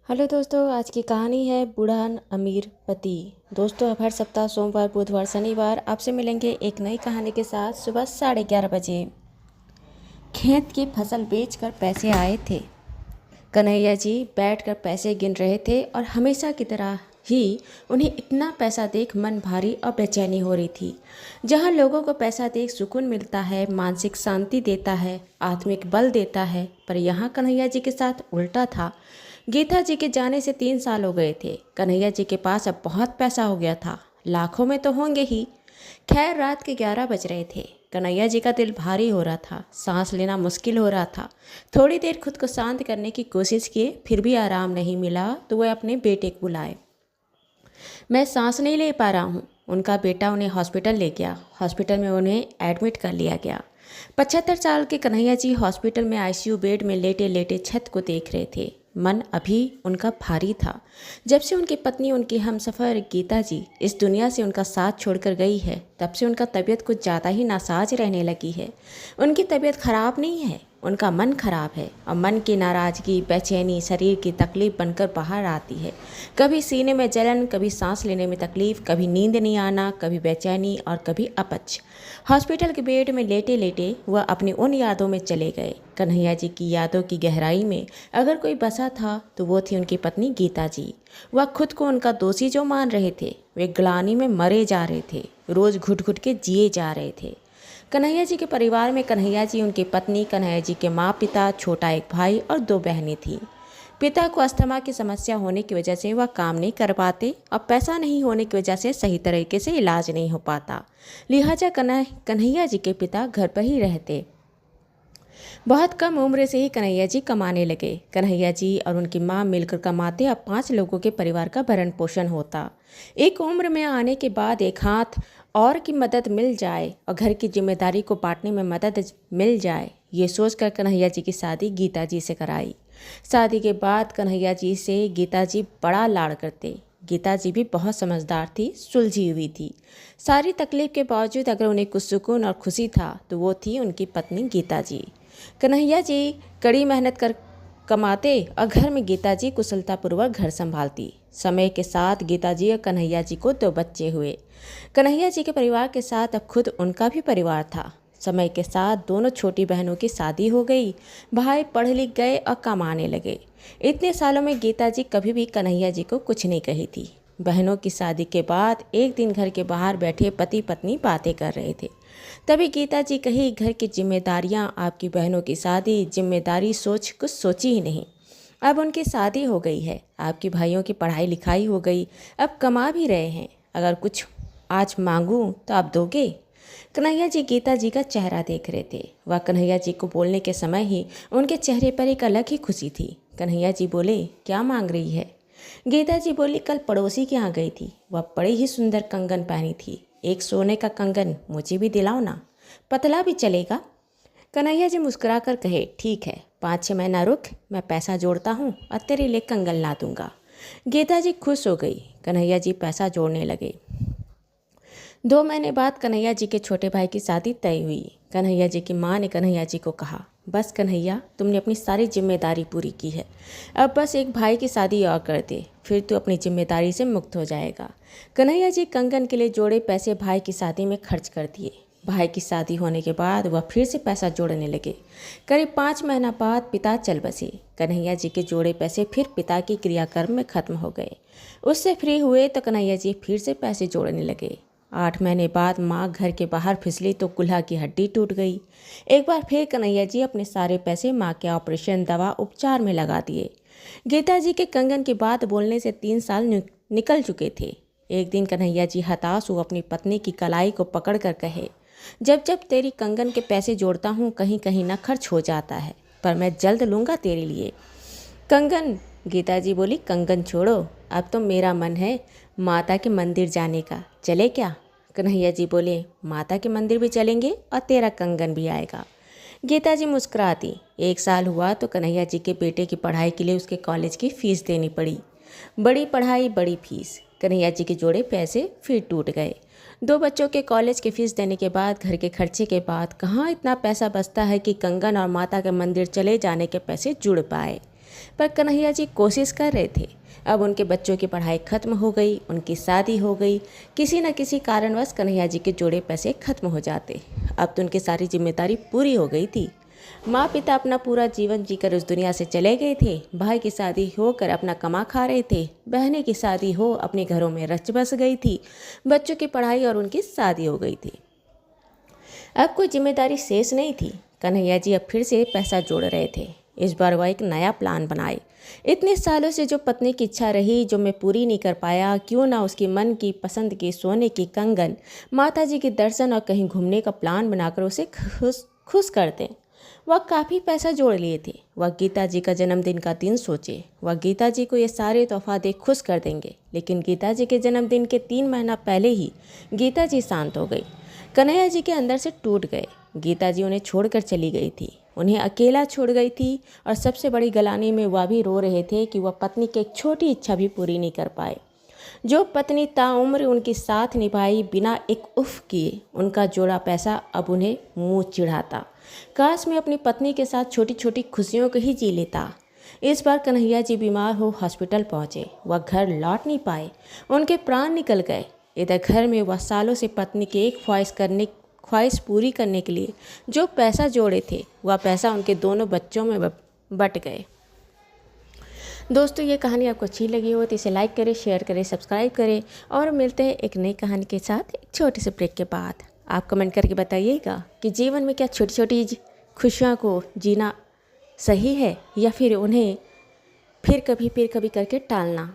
Hello दोस्तों, आज की कहानी है बूढ़ा अमीर पति। दोस्तों, अब हर सप्ताह सोमवार, बुधवार, शनिवार आपसे मिलेंगे एक नई कहानी के साथ सुबह 11:30 बजे। खेत की फसल बेचकर पैसे आए थे। कन्हैया जी बैठकर पैसे गिन रहे थे और हमेशा की तरह ही उन्हें इतना पैसा देख मन भारी और बेचैनी हो रही थी। जहाँ लोगों को पैसा देख सुकून मिलता है, मानसिक शांति देता है, आत्मिक बल देता है, पर यहाँ कन्हैया जी के साथ उल्टा था। गीता जी के जाने से 3 साल हो गए थे। कन्हैया जी के पास अब बहुत पैसा हो गया था, लाखों में तो होंगे ही। खैर, रात के 11 बज रहे थे। कन्हैया जी का दिल भारी हो रहा था, सांस लेना मुश्किल हो रहा था। थोड़ी देर खुद को शांत करने की कोशिश किए, फिर भी आराम नहीं मिला तो वह अपने बेटे को बुलाए। मैं सांस नहीं ले पा रहा हूँ। उनका बेटा उन्हें हॉस्पिटल ले गया। हॉस्पिटल में उन्हें एडमिट कर लिया गया। 75 साल के कन्हैया जी हॉस्पिटल में आईसीयू बेड में लेटे लेटे छत को देख रहे थे। मन अभी उनका भारी था। जब से उनकी पत्नी, उनकी हमसफ़र गीता जी इस दुनिया से उनका साथ छोड़कर गई है, तब से उनका तबीयत कुछ ज़्यादा ही नासाज रहने लगी है। उनकी तबीयत खराब नहीं है, उनका मन खराब है, और मन की नाराज़गी, बेचैनी शरीर की तकलीफ बनकर बाहर आती है। कभी सीने में जलन, कभी सांस लेने में तकलीफ, कभी नींद नहीं आना, कभी बेचैनी और कभी अपच। हॉस्पिटल के बेड में लेटे लेटे वह अपनी उन यादों में चले गए। कन्हैया जी की यादों की गहराई में अगर कोई बसा था तो वो थी उनकी पत्नी गीता जी। वह खुद को उनका दोषी जो मान रहे थे, वे ग्लानि में मरे जा रहे थे, रोज़ घुट घुट के जिए जा रहे थे। कन्हैया जी के परिवार में कन्हैया जी, उनकी पत्नी, कन्हैया जी के माँ पिता, छोटा एक भाई और 2 बहनें थीं। पिता को अस्थमा की समस्या होने की वजह से वह काम नहीं कर पाते और पैसा नहीं होने की वजह से सही तरीके से इलाज नहीं हो पाता। लिहाजा कन्हैया जी के पिता घर पर ही रहते। बहुत कम उम्र से ही कन्हैया जी कमाने लगे। कन्हैया जी और उनकी माँ मिलकर कमाते, अब 5 लोगों के परिवार का भरण पोषण होता। एक उम्र में आने के बाद एक हाथ और की मदद मिल जाए और घर की जिम्मेदारी को बांटने में मदद मिल जाए, ये सोचकर कन्हैया जी की शादी गीता जी से कराई। शादी के बाद कन्हैया जी से गीता जी बड़ा लाड़ करते। गीता जी भी बहुत समझदार थी, सुलझी हुई थी। सारी तकलीफ के बावजूद अगर उन्हें कुछ सुकून और खुशी था तो वो थी उनकी पत्नी गीता जी। कन्हैया जी कड़ी मेहनत कर कमाते और घर में गीता जी कुशलतापूर्वक घर संभालती। समय के साथ गीता जी और कन्हैया जी को 2 बच्चे हुए। कन्हैया जी के परिवार के साथ अब खुद उनका भी परिवार था। समय के साथ दोनों छोटी बहनों की शादी हो गई, भाई पढ़ लिख गए और कमाने लगे। इतने सालों में गीता जी कभी भी कन्हैया जी को कुछ नहीं कही थी। बहनों की शादी के बाद एक दिन घर के बाहर बैठे पति पत्नी बातें कर रहे थे। तभी गीता जी कही, घर की जिम्मेदारियां, आपकी बहनों की शादी, जिम्मेदारी सोच कुछ सोची ही नहीं। अब उनकी शादी हो गई है, आपकी भाइयों की पढ़ाई लिखाई हो गई, अब कमा भी रहे हैं। अगर कुछ आज मांगूं तो आप दोगे? कन्हैया जी गीता जी का चेहरा देख रहे थे। वह कन्हैया जी को बोलने के समय ही उनके चेहरे पर एक अलग ही खुशी थी। कन्हैया जी बोले, क्या मांग रही है? गीता जी बोली, कल पड़ोसी के यहाँ गई थी, वह बड़ी ही सुंदर कंगन पहनी थी। एक सोने का कंगन मुझे भी दिलाओ ना, पतला भी चलेगा। कन्हैया जी मुस्कुरा कर कहे, ठीक है, 5-6 महीना रुक, मैं पैसा जोड़ता हूँ और तेरे लिए कंगन ला दूंगा। गीता जी खुश हो गई। कन्हैया जी पैसा जोड़ने लगे। 2 महीने बाद कन्हैया जी के छोटे भाई की शादी तय हुई। कन्हैया जी की माँ ने कन्हैया जी को कहा, बस कन्हैया, तुमने अपनी सारी जिम्मेदारी पूरी की है, अब बस एक भाई की शादी और कर दे, फिर तू अपनी जिम्मेदारी से मुक्त हो जाएगा। कन्हैया जी कंगन के लिए जोड़े पैसे भाई की शादी में खर्च कर दिए। भाई की शादी होने के बाद वह फिर से पैसा जोड़ने लगे। करीब 5 महीना बाद पिता चल बसे। कन्हैया जी के जोड़े पैसे फिर पिता के क्रियाकर्म में खत्म हो गए। उससे फ्री हुए तो कन्हैया जी फिर से पैसे जोड़ने लगे। 8 महीने बाद माँ घर के बाहर फिसली तो कुल्हा की हड्डी टूट गई। एक बार फिर कन्हैया जी अपने सारे पैसे माँ के ऑपरेशन, दवा, उपचार में लगा दिए। गीता जी के कंगन की बात बोलने से 3 साल निकल चुके थे। एक दिन कन्हैया जी हताश हो अपनी पत्नी की कलाई को पकड़ कर कहे, जब जब तेरी कंगन के पैसे जोड़ता हूँ कहीं कहीं ना खर्च हो जाता है, पर मैं जल्द लूँगा तेरे लिए कंगन। गीता जी बोली, कंगन छोड़ो, अब तो मेरा मन है माता के मंदिर जाने का, चले क्या? कन्हैया जी बोले, माता के मंदिर भी चलेंगे और तेरा कंगन भी आएगा। गीता जी मुस्कुराती। 1 साल हुआ तो कन्हैया जी के बेटे की पढ़ाई के लिए उसके कॉलेज की फ़ीस देनी पड़ी। बड़ी पढ़ाई बड़ी फीस। कन्हैया जी के जोड़े पैसे फिर टूट गए। 2 बच्चों के कॉलेज की फ़ीस देने के बाद, घर के खर्चे के बाद कहाँ इतना पैसा बचता है कि कंगन और माता के मंदिर चले जाने के पैसे जुड़ पाए। पर कन्हैया जी कोशिश कर रहे थे। अब उनके बच्चों की पढ़ाई खत्म हो गई, उनकी शादी हो गई, किसी न किसी कारणवश कन्हैया जी के जोड़े पैसे खत्म हो जाते। अब तो उनकी सारी जिम्मेदारी पूरी हो गई थी। माँ पिता अपना पूरा जीवन जीकर उस दुनिया से चले गए थे। भाई की शादी होकर अपना कमा खा रहे थे। बहनें की शादी हो अपने घरों में रच बस गई थी। बच्चों की पढ़ाई और उनकी शादी हो गई थी। अब कोई जिम्मेदारी शेष नहीं थी। कन्हैया जी अब फिर से पैसा जोड़ रहे थे। इस बार वह एक नया प्लान बनाए। इतने सालों से जो पत्नी की इच्छा रही, जो मैं पूरी नहीं कर पाया, क्यों ना उसकी मन की पसंद की सोने की कंगन, माता जी के दर्शन और कहीं घूमने का प्लान बनाकर उसे खुश कर दें। वह काफ़ी पैसा जोड़ लिए थे। वह गीता जी का जन्मदिन का दिन सोचे। वह गीता जी को ये सारे तोहफा दे खुश कर देंगे। लेकिन गीता जी के जन्मदिन के 3 महीना पहले ही गीता जी शांत हो गई। कन्हैया जी के अंदर से टूट गए। गीता जी उन्हें छोड़कर चली गई थी, उन्हें अकेला छोड़ गई थी। और सबसे बड़ी गलानी में वह भी रो रहे थे कि वह पत्नी की एक छोटी इच्छा भी पूरी नहीं कर पाए। जो पत्नी ताउम्र उनके साथ निभाई बिना एक उफ किए, उनका जोड़ा पैसा अब उन्हें मुँह चिढ़ाता। काश मैं अपनी पत्नी के साथ छोटी छोटी खुशियों को ही जी लेता। इस बार कन्हैया जी बीमार हो हॉस्पिटल पहुँचे। वह घर लौट नहीं पाए, उनके प्राण निकल गए। इधर घर में वह सालों से पत्नी की एक ख्वाहिश पूरी करने के लिए जो पैसा जोड़े थे, वह पैसा उनके दोनों बच्चों में बट गए। दोस्तों, ये कहानी आपको अच्छी लगी हो तो इसे लाइक करें, शेयर करें, सब्सक्राइब करें और मिलते हैं एक नई कहानी के साथ एक छोटे से ब्रेक के बाद। आप कमेंट करके बताइएगा कि जीवन में क्या छोटी छोटी खुशियों को जीना सही है या फिर उन्हें फिर कभी करके टालना।